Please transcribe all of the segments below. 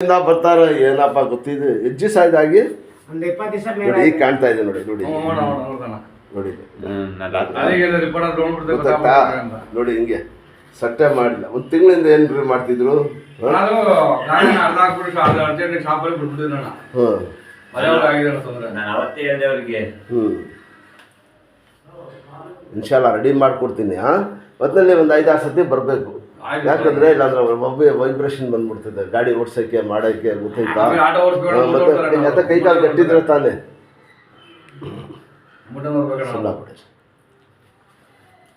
ಬರ್ತಾರೆ ಏನಪ್ಪ ಗೊತ್ತಿದೆ ಹೆಜ್ಜೆ ಸಾಯ್ದಾಗಿ ಒಂದು 20 ದಿವಸ ನೋಡಿ ಈಗ ಕಾಣ್ತಾ ಇದೆ ನೋಡಿ ನೋಡಿ ನೋಡಿ ಗೊತ್ತಾಗ್ತಾ ನೋಡಿ ಹಿಂಗೆ ಸಟ್ಟೆ ಮಾಡಿಲ್ಲ ಒಂದು ತಿಂಗಳಿಂದ ಏನ್ರಿ ಮಾಡ್ತಿದ್ರು ಇನ್ಶಾಲ್ಲ ರೆಡಿ ಮಾಡ್ಕೊಡ್ತೀನಿ ಒಟ್ಟಿನಲ್ಲಿ ಒಂದು 5-6 ಸತಿ ಬರಬೇಕು ಯಾಕಂದ್ರೆ ಇಲ್ಲಾಂದ್ರೆ ಒಬ್ಬ ವೈಬ್ರೇಷನ್ ಬಂದ್ಬಿಡ್ತದೆ ಗಾಡಿ ಓಡ್ಸೋಕ್ಕೆ ಮಾಡೋಕ್ಕೆ ಗೊತ್ತಾಯ್ತಾ ಮತ್ತೆ ಕೈ ಕಾಲು ಗಟ್ಟಿದ್ರೆ ತಾನೇ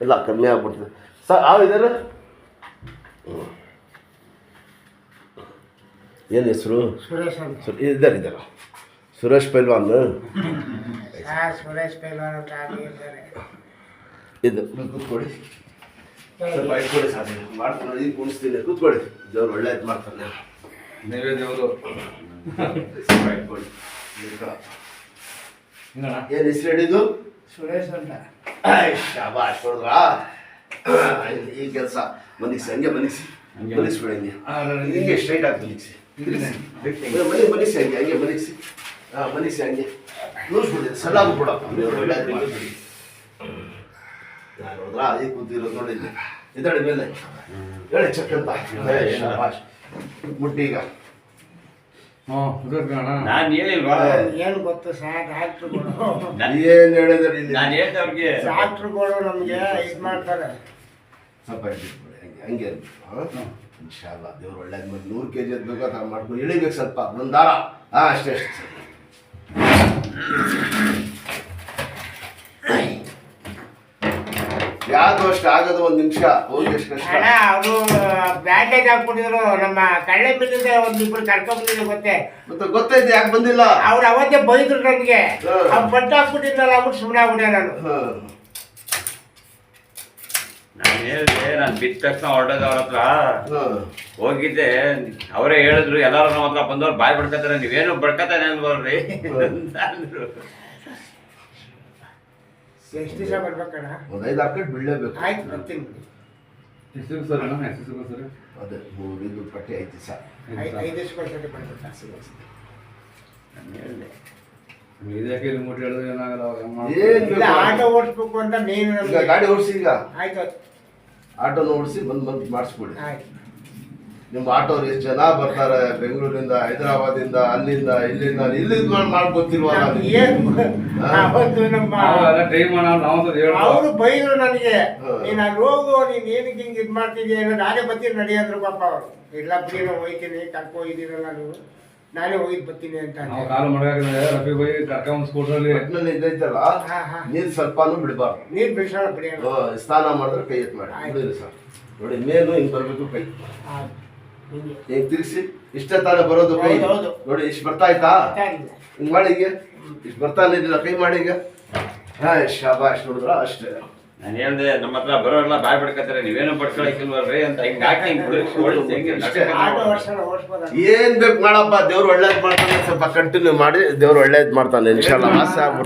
ಇಲ್ಲ ಕಮ್ಮಿ ಆಗ್ಬಿಡ್ತದೆ ಸರ್ ಇದಾರೆ ಏನು ಹೆಸರು ಇದ್ದಾರೆ ಸುರೇಶ್ ಪೈಲ್ವಾನ್ ಇದು ಕೂತ್ಕೊಳ್ಳಿ ಸ್ವಲ್ಪ ಇಟ್ಕೊಳ್ಳಿ ಸರ್ ಮಾಡ್ತಾನೆ ಈಗ ಕುಣಿಸ್ತೀನಿ ಕೂತ್ಕೊಳ್ಳಿ ದೇವ್ರು ಒಳ್ಳೇದು ಮಾಡ್ತಾನೆ ನೀವೇ ದೇವರು ಇಟ್ಕೊಳ್ಳಿ ಏನು ಹೆಸರು ಹೇಳಿದ್ದು ಸುರೇಶ್ ಅಂತ ಶಾಬಾಷ್ ನೋಡಿದ್ರಾ ಈ ಕೆಲಸ ಮನಸ್ಸಿ ಹಂಗೆ ಮನಸ್ಬಿಡಿ ಹಿಂಗೆ ಸ್ಟ್ರೈಟ್ ಆಗಿ ಮನಸ್ಸಿ ಮನಸ್ಸಿ ಹಂಗೆ ಮನಸ್ಸಿ ಮನಸ್ಸಿ ಹಂಗೆ ನೋಡ್ಬಿಡಿ ಸಲ ಆಗ್ಬಿಡಪ್ಪ ಒಳ್ಳೇದು ಮಾಡ್ಬಿಡಿ ನೋಡಿದ್ರಾ ಈಗ ಕೂತಿರೋದು ನೋಡಿದ್ದೆ ಇದಳಿ ಮೇಲೆ ಹೇಳಿ ಚಕ್ಕಂತ ಶಾಬಾಷ್ ಮುಟ್ಟಿ ಈಗ ಏನು ಗೊತ್ತು ಸರ್ ಡಾಕ್ಟ್ರುಗಳು ಏನು ಹೇಳಿದ್ರೆ ಡಾಕ್ಟ್ರುಗಳು ನಮಗೆ ಇದು ಮಾಡ್ತಾರೆ ಸ್ವಲ್ಪ ಹಂಗೆ ಇನ್ಶಾಲ್ಲ ದೇವ್ರು ಒಳ್ಳೇದು ಮಾಡಿ 100 kg ಬೇಕು ಆ ಥರ ಮಾಡ್ಕೊಂಡು ಇಳಿಬೇಕು ಸ್ವಲ್ಪ ಒಂದು ದಾರ ಅಷ್ಟೇ ಯಾವುದು ಅಷ್ಟು ಆಗೋದು 1 ನಿಮಿಷ ಹೋಗಿ ಎಷ್ಟು ಕಷ್ಟ ಅವರು ಬ್ಯಾಂಡೇಜ್ ಹಾಕ್ಬಿಟ್ಟಿದ್ರು ನಮ್ಮ ಕಳ್ಳೆ ಬಿದ್ದಿದೆ ಒಂದಿಬ್ರು ಕರ್ಕೊಂಡ್ಬಿಟ್ಟಿದ್ರು ಮತ್ತೆ ಗೊತ್ತೈತೆ ಯಾಕೆ ಬಂದಿಲ್ಲ ಅವ್ರು ಅವತ್ತೇ ಬೈದ್ರು ನನಗೆ ಬಟ್ಟೆ ಹಾಕ್ಬಿಟ್ಟಿದ್ನಲ್ಲ ಅವ್ಬಿಟ್ಟು ಸುಮ್ಮನೆ ಆಗ್ಬಿಟ್ಟೆ ನಾನು ಹೇಳಿದೆ ನಾನು ಬಿದ್ದ ತಕ್ಷಣ ಹೊರಡೋದು ಅವ್ರ ಹತ್ರ ಹೋಗಿದ್ದೆ ಅವರೇ ಹೇಳಿದ್ರು ಎಲ್ಲರೂ ನಮ್ಮ ಹತ್ರ ಬಂದವ್ರು ಬಾಯ್ ಬಡ್ಕತಾರೆ ನೀವೇನು ಬಡ್ಕತಾನೆ ಅನ್ಬೋಲ್ರಿ ಅಂದ್ರು ಎಷ್ಟು ದಿವಸ ಬರ್ಬೇಕಣ್ಣ ಒಂದು 5-6 ಕಟ್ ಬೀಳಲೇಬೇಕು ಆಯ್ತು ಬರ್ತೀನಿ ಅದೇ 3 ಪಟ್ಟಿ 5 ದಿವಸ 5 ದಿವಸಕ್ಕೆ ಬರ್ಬೇಕು ಆಟೋ ಓಡಿಸ್ಬೇಕು ಅಂತ ನೀನು ಈಗ ಗಾಡಿ ಓಡಿಸಿ ಈಗ ಆಯ್ತು ಆಟೋನ ಓಡಿಸಿ ಬಂದು ಮಾಡಿಸ್ಬಿಡಿ ಆಯ್ತು ನಿಮ್ಮ ಆಟೋರು ಎಷ್ಟು ಜನ ಬರ್ತಾರೆ ಬೆಂಗಳೂರಿಂದ ಹೈದರಾಬಾದಿಂದ ಅಲ್ಲಿಂದ ಇಲ್ಲಿಂದ ಮಾಡ್ಕೊತಿಲ್ವಲ್ಲ ಅವರು ಬೈದ್ರು ನನಗೆ ನೀನು ಅಲ್ಲಿ ಹೋಗು ನೀನ್ ಏನಕ್ಕೆ ಹಿಂಗೆ ಇದು ಮಾಡ್ತಿದ್ಯಾ ನಾನೇ ಬರ್ತೀನಿ ನಡೆಯೋದ್ರು ಪಾಪ ಅವರು ಇಲ್ಲ ಬಿಡಿ ನಾವು ಹೋಗ್ತೀನಿ ಕರ್ಕೊ ಹೋಗಿದ್ದೀರಲ್ಲ ನೀವು ನಾನೇ ಹೋಗಿದ್ ಬರ್ತೀನಿ ಅಂತ ಇದೈತಲ್ಲ ನೀರು ಸ್ವಲ್ಪನೂ ಬಿಡಬಾರ್ದು ನೀರು ಬಿಡಿಸೋಣ ಬಿಡಿ ಸ್ನಾನ ಮಾಡಿದ್ರೆ ಕೈ ಎತ್ತು ಮಾಡಿ ಬಿಡಿರಿ ಸರ್ ನೋಡಿ ಮೇಲು ಹಿಂಗೆ ಬರಬೇಕು ಕೈ ಹಿಂಗೆ ತಿರ್ಸಿ ಇಷ್ಟೇ ತಾನೇ ಬರೋದು ಕೈ ನೋಡಿ ಇಷ್ಟು ಬರ್ತಾ ಇತ್ತಾ ಹಿಂಗೆ ಮಾಡಿ ಈಗ ಇಷ್ಟು ಬರ್ತಾನೆ ಇರಲಿಲ್ಲ ಕೈ ಮಾಡಿ ಈಗ ಶಾಬಾಷ್ ನೋಡಿದ್ರ ಅಷ್ಟೇ ನಾನು ಹೇಳ್ದೆ ನಮ್ಮ ಹತ್ರ ಬರೋಲ್ಲ ಬಾಯ್ ಬಿಡ್ಕತ್ತಾರೆ ನೀವೇನು ಬಡ್ಕೊಳಕಿಲ್ವಲ್ರಿ ಅಂತ ಹಿಂಗೆ ಹಾಕಿ ಏನ್ ಬೇಕು ಮಾಡಪ್ಪ ದೇವ್ರು ಒಳ್ಳೇದ್ ಮಾಡ್ತಾನೆ ಸ್ವಲ್ಪ ಕಂಟಿನ್ಯೂ ಮಾಡಿ ದೇವ್ರು ಒಳ್ಳೇದ್ ಮಾಡ್ತಾನೆ ಇನ್ಶಾಲ್ಲ ಆಸೆ ಆಗ್ಬಿಡ್ತಾನೆ